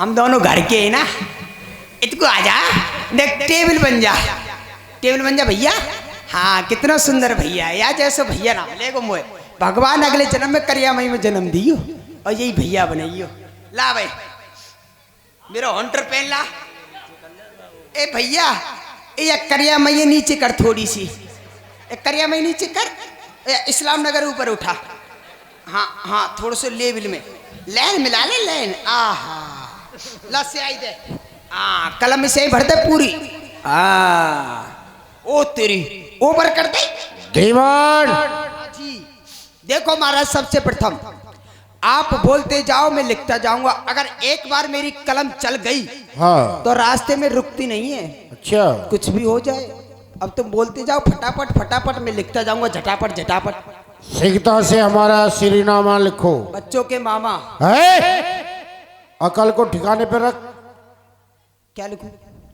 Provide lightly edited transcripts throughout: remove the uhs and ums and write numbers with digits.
हम दोनों घर के हैं ना। इतको आजा, देख टेबल बन जा, टेबल बन जा भैया। हाँ कितना सुंदर भैया है या जैसे भैया ना मिले को मोए भगवान अगले जन्म में करिया मई में जन्म दियो और यही भैया बनाइयो। ला भाई मेरा हॉन्टर पहन ला। ए भैया ये करिया मई नीचे कर थोड़ी सी, करिया मई नीचे कर, इस्लाम नगर ऊपर उठा। हाँ हाँ थोड़ा सा लेवल में लाइन मिला ले लाइन। आहा ला से आई दे। हाँ कलम से ही भरते पूरी। ओ तेरी ऊपर कर दे दीवान जी। देखो महाराज सबसे प्रथम आप बोलते जाओ मैं लिखता जाऊंगा। अगर एक बार मेरी कलम चल गई हाँ तो रास्ते में रुकती नहीं है। अच्छा कुछ भी हो जाए अब तुम बोलते जाओ फटाफट फटाफट मैं लिखता जाऊंगा झटापट झटापट। सिकता से हमारा श्रीनामा लिखो। बच्चों के मामा है अकल को ठिकाने पर रख। क्या लिखूं?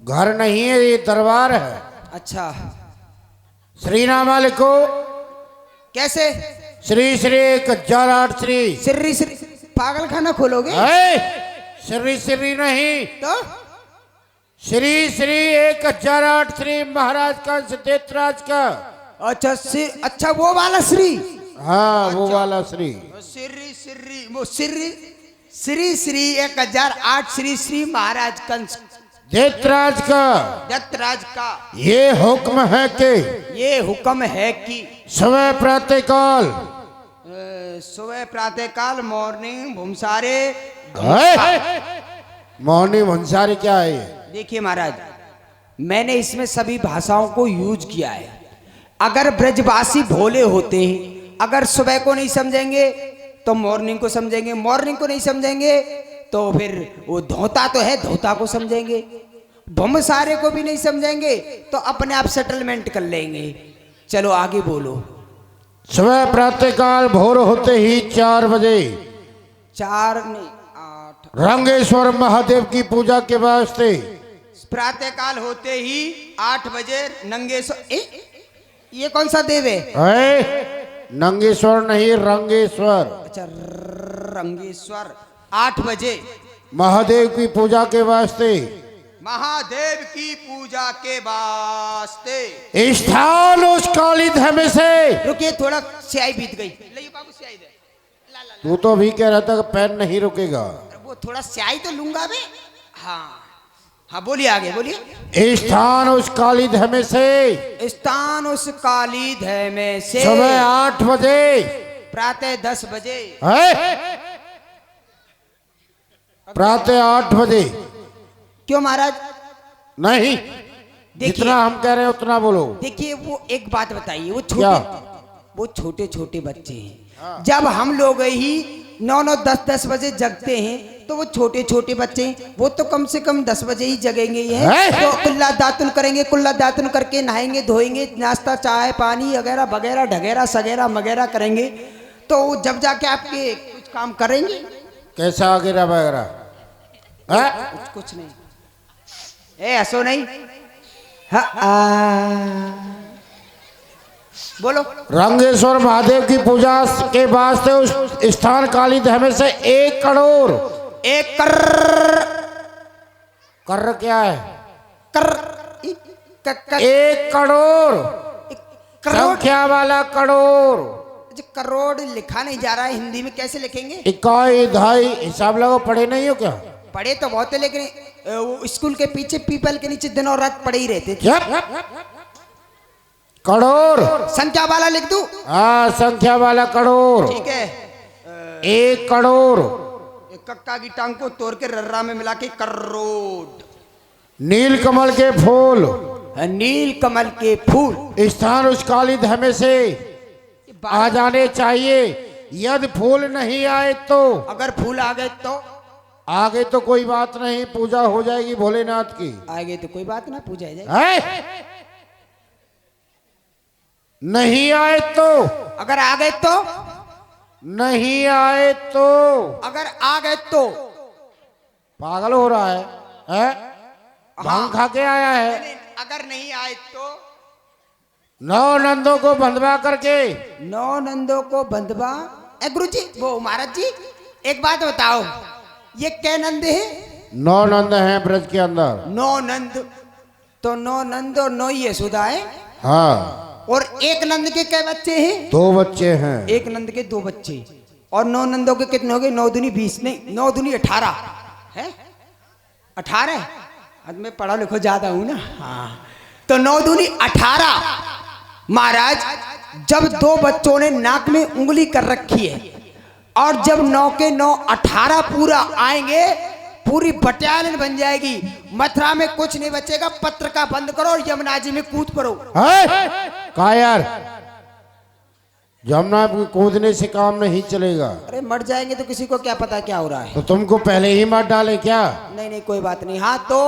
घर नहीं है ये दरबार है। अच्छा श्रीनामा लिखो। कैसे? श्री श्री 1008 श्री सिर्री सिर्री पागल खाना खोलोगे? श्री श्री नहीं तो श्री श्री 1008 श्री महाराज का देतराज का। अच्छा अच्छा वो वाला श्री। हाँ वो वाला श्री सिर्री सिर्री वो सिर्री श्री श्री 1008 श्री श्री महाराज कंस देतराज का दत्तराज का ये हुक्म है कि ये हुक्म है कि सुबह प्रातः काल सुबह प्रातः काल मॉर्निंग भूमसारे। मोहनी भंसारी क्या है ये? देखिए महाराज मैंने इसमें सभी भाषाओं को यूज किया है। अगर ब्रजवासी भोले होते हैं, अगर सुबह को नहीं समझेंगे तो मॉर्निंग को समझेंगे, मॉर्निंग को नहीं समझेंगे तो फिर वो धोता तो है धोता को समझेंगे, भूमसारे को भी नहीं समझेंगे तो अपने आप सेटलमेंट कर लेंगे। चलो आगे बोलो। सुबह प्रातः काल भोर होते ही 4 बजे 4 नहीं 8 रंगेश्वर महादेव की पूजा के वास्ते प्रातः काल होते ही 8 बजे नंगेश्वर। ये कौन सा देव है? नंगेश्वर नहीं रंगेश्वर। अच्छा रंगेश्वर 8 बजे महादेव की पूजा के वास्ते महादेव की पूजा के वास्ते स्थान उस काली धमे से। रुकिए थोड़ा स्याही बीत गई। ले बाबू स्याही दे। ला ला तू तो भी कह रहा था कि पैर नहीं रुकेगा। वो थोड़ा स्याही तो लूंगा बे। हाँ हाँ बोलिए आगे बोलिए। स्थान उस काली धमे से स्थान उस काली धमे से सुबह 8 बजे प्रातः 10 बजे प्रातः 8 बजे। क्यों महाराज? नहीं जितना हम कह रहे हैं उतना बोलो। देखिए वो एक बात बताइए क्या? वो छोटे छोटे बच्चे हैं। जब हम लोग ही 9-9 10-10 बजे जगते हैं तो वो छोटे छोटे बच्चे हैं, वो तो कम से कम 10 बजे ही जगेंगे ही है। तो कुल्ला दातुन करेंगे, कुल्ला दातुन करके नहाएंगे धोएंगे, नाश्ता चाय पानी वगैरह वगैरह ढगेरा सगेरा मगैरा करेंगे तो जब जाके आपके कुछ काम करेंगे। कैसा वगैरह वगैरह? कुछ नहीं ऐसो नहीं। बोलो। रंगेश्वर महादेव की पूजा के वास्ते उस स्थान काली धमे से 1 करोड़ 1 कर क्या है? कर 1 करोड़ संख्या वाला करोड़। करोड़ लिखा नहीं जा रहा है हिंदी में, कैसे लिखेंगे? इकाई ढाई हिसाब लगाओ। पढ़े नहीं हो क्या? पढ़े तो बहुत है लेकिन वो स्कूल के पीछे पीपल के नीचे दिनों रात पढ़े ही रहते थे। क्या? करोड़ संख्या वाला लिख दूं? हाँ संख्या वाला करोड़। ठीक है 1 करोड़ कक्का की टांग को तोड़ के रर्रा में मिला के करोड़। नील कमल के फूल नील कमल के फूल स्थान उस काली धमे से आ जाने चाहिए। यदि फूल नहीं आए तो अगर फूल आ गए तो आगे तो कोई बात नहीं, पूजा हो जाएगी भोलेनाथ की। आगे तो कोई बात ना पूजा जाए। नहीं आए तो अगर आ गए तो नहीं आए तो अगर आ गए तो पागल हो रहा है? भांग खा के आया है। अगर नहीं आए तो 9 नंदों को बंधवा करके 9 नंदों को बंधवा। गुरु जी वो महाराज जी एक बात बताओ ये क्या नंद है? 9 नंद हैं ब्रज के अंदर। 9 नंद, तो 9 नंद और 9 यशोदा है। हाँ। और एक नंद के क्या बच्चे हैं? 2 बच्चे हैं। एक नंद के 2 बच्चे। और 9 नंदों के कितने हो गए? 9 दूनी 20, नहीं 9 दूनी 18 है। 18 आज मैं पढ़ा लिखो ज्यादा हूं ना। हाँ, तो 9 दूनी 18। महाराज जब 2 बच्चों ने नाक में उंगली कर रखी है और जब 9 के 9 18 पूरा आएंगे, पूरी बटालियन बन जाएगी। मथुरा में कुछ नहीं बचेगा। पत्र का बंद करो और यमुना जी में कूद पड़ो। कहा यार, यमुना में कूदने से काम नहीं चलेगा। अरे मर जाएंगे तो किसी को क्या पता क्या हो रहा है। तो तुमको पहले ही मार डाले क्या? नहीं नहीं कोई बात नहीं। हाँ, तो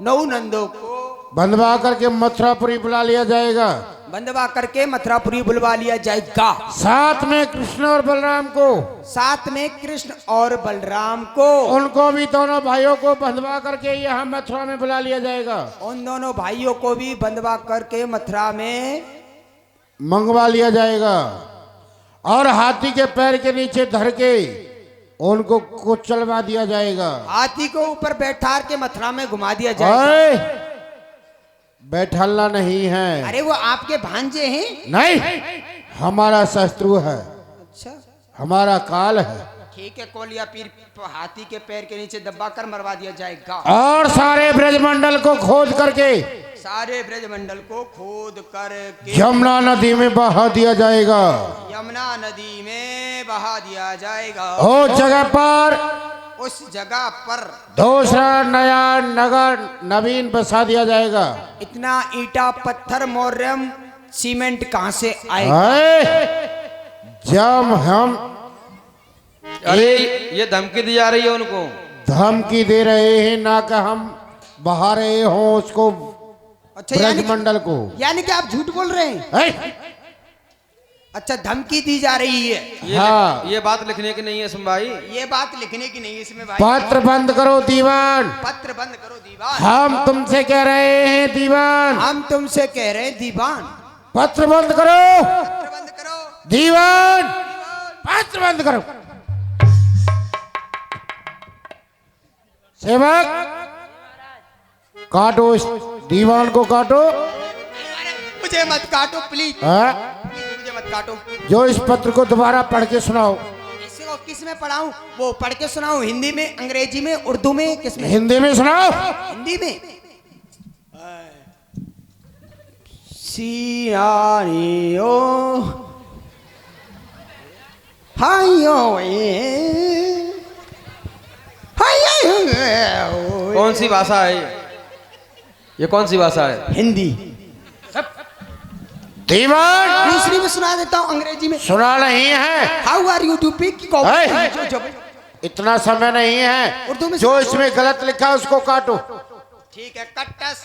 9 नंदों को बंधवा करके मथुरापुरी बुला लिया जाएगा। बंधवा करके मथुरापुरी बुलवा लिया जाएगा। साथ में कृष्ण और बलराम को। साथ में कृष्ण और बलराम को। उनको भी दोनों भाइयों को बंधवा करके यहाँ मथुरा में बुला लिया जाएगा। उन दोनों भाइयों को भी बंधवा करके मथुरा में मंगवा लिया जाएगा और हाथी के पैर के नीचे धर के उनको कुचलवा दिया जाएगा। हाथी को ऊपर बैठा के मथुरा में घुमा दिया जाएगा। बैठलना नहीं है। अरे वो आपके भांजे हैं? नहीं, हमारा शत्रु है। अच्छा, हमारा काल है। ठीक है, कोलिया पीर हाथी के पैर के नीचे दबा कर मरवा दिया जाएगा। और सारे ब्रजमंडल को खोद करके, सारे ब्रजमंडल को खोद करके यमुना नदी में बहा दिया जाएगा। यमुना नदी में बहा दिया जाएगा। उस जगह पर, उस जगह पर दूसरा नया नगर नवीन बसा दिया जाएगा। इतना ईटा पत्थर मोरम सीमेंट कहां से आएगा? जब हम, अरे ये धमकी दी जा रही है उनको। धमकी दे रहे हैं ना कि हम बहा रहे हो उसको, अच्छा, ब्रजमंडल को। यानी कि आप झूठ बोल रहे हैं? अच्छा, धमकी दी जा रही है। ये बात लिखने की नहीं है इसमें भाई। ये बात लिखने की नहीं है इसमें भाई। पत्र बंद करो दीवान। पत्र बंद करो दीवान। हम तुमसे कह रहे हैं दीवान। हम तुमसे कह रहे हैं दीवान। पत्र बंद करो। पत्र बंद करो दीवान। पत्र बंद करो। सेवक, काटो इस दीवान को, काटो। मुझे मत काटो प्लीज। मुझे मत काटो। जो इस पत्र को दोबारा पढ़ के सुनाओ। इसको किस में पढ़ाऊं? वो पढ़ के सुनाऊं? हिंदी में, अंग्रेजी में, उर्दू में? किस में? हिंदी में सुनाओ। हिंदी में। सियानियो हायो कौन सी भाषा है ये कौन सी भाषा है? हिंदी। दीवान, दूसरी में सुना देता हूँ, अंग्रेजी में। सुना नहीं है। How are you do pick? इतना समय नहीं है। उर्दू में जो इसमें गलत लिखा है उसको काटो। ठीक है, कट्टस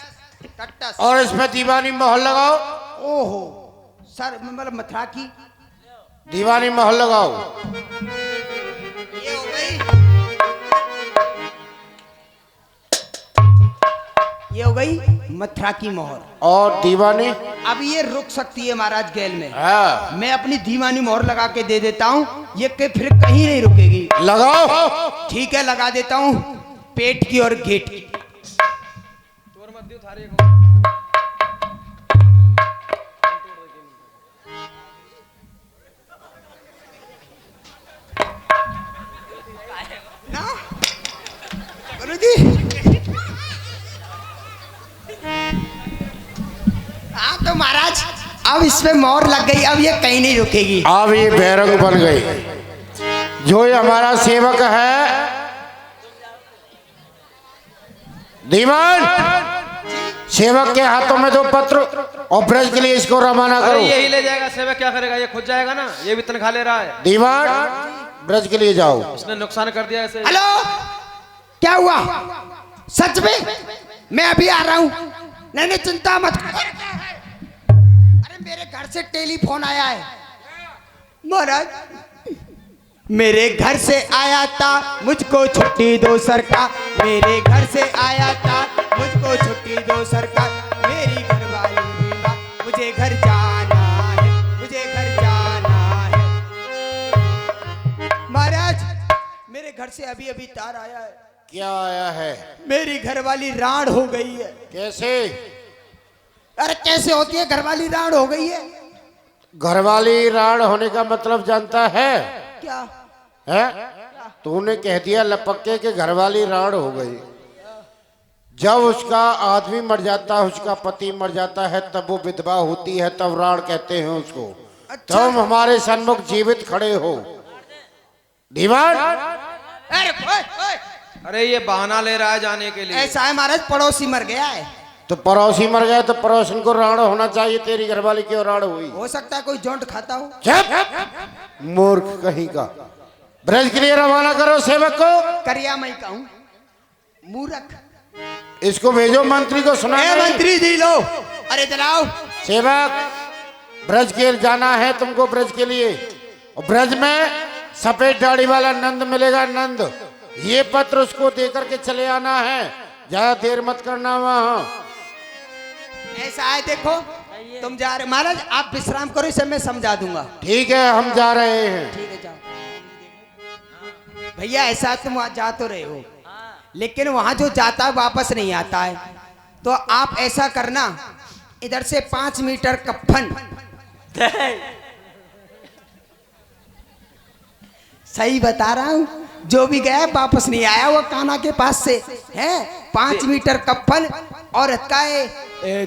कट्टस। और इसमें दीवानी मोहर लगाओ। ओहो सर, मतलब मथुरा की दीवानी मोहर लगाओ। ये हो गई, ये हो गई मथुरा की मोहर। और दीवानी अब ये रुक सकती है महाराज गैल में। हाँ। मैं अपनी दीवानी मोहर लगा के दे देता हूँ, ये के फिर कहीं नहीं रुकेगी। लगाओ। ठीक है, लगा देता हूँ, पेट की और गेट की। गुरुजी, हाँ तो महाराज अब इसमें मोहर लग गई, अब ये कहीं नहीं रुकेगी। अब ये बैरंग बन गई। जो ये हमारा सेवक है दीवान, सेवक के हाथों में दो पत्र और ब्रज के लिए इसको रवाना करो। अरे यही ले जाएगा सेवक, क्या करेगा? ये खुद जाएगा ना, ये भी तनख्वाह ले रहा है। दीवान, ब्रज के लिए जाओ। उसने नुकसान कर दिया ऐसे। हेलो, क्या हुआ? सच में मैं अभी आ रहा हूँ। नहीं नहीं चिंता मत। अरे मेरे घर से टेलीफोन आया है महाराज, मेरे घर से आया था, मुझको छुट्टी दो सरकार। मेरे घर से आया था, मुझको छुट्टी दो सरकार। मेरी घरवाली बीमार, मुझे घर जाना है, मुझे घर जाना है। महाराज मेरे घर से अभी अभी तार आया है। क्या आया है? मेरी घरवाली राड़ हो गई है। कैसे? अरे कैसे होती है घरवाली राड़ हो गई है? घरवाली राड़ होने का मतलब जानता है? क्या? है? तूने कह दिया लपक्के के घरवाली राड़ हो गई। जब उसका आदमी मर जाता है, उसका पति मर जाता है, तब वो विधवा होती है, तब राड़ कहते हैं उसको। अच्छा। तुम हमारे सन्मुख जीवित खड़े हो। दीवान, अरे ओए, ओए। अरे ये बहाना ले रहा है जाने के लिए। ऐसा है महाराज, पड़ोसी मर गया है। तो पड़ोसी मर गए तो पड़ोसन को राड़ होना चाहिए। तेरी घरवाली क्यों राड़ हुई? हो सकता है कोई जोंट खाता हो। चुप, मूर्ख कहीं का। ब्रज के लिए रवाना करो सेवक को। करिया मैं कहूं मूर्ख। इसको भेजो मंत्री को सुना। मंत्री जी लो, अरे चलाओ। सेवक, ब्रज के जाना है तुमको, ब्रज के लिए। और ब्रज में सफेद दाढ़ी वाला नंद मिलेगा, नंद। ये पत्र उसको देकर के चले आना है। ज्यादा देर मत करना वहां। ऐसा है, देखो तुम जा रहे महाराज, आप विश्राम करो, इसे मैं समझा दूंगा। ठीक है, हम जा रहे हैं। ठीक है, जाओ भैया। ऐसा तुम जा तो रहे हो, लेकिन वहां जो जाता है वापस नहीं आता है। तो आप ऐसा करना, इधर से 5 मीटर कफन। सही बता रहा हूं, जो भी गया वापस नहीं आया, वो कान्हा के पास से है। 5 मीटर कफन और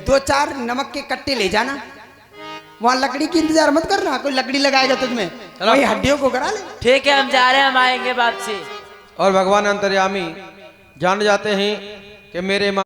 2-4 नमक के कट्टे ले जाना। वहां लकड़ी की इंतजार मत करना, कोई लकड़ी लगाएगा तुझमें, वही हड्डियों को करा ले। ठीक है, हम जा रहे हैं, हम आएंगे वापसी। और भगवान अंतर्यामी जान जाते हैं कि मेरे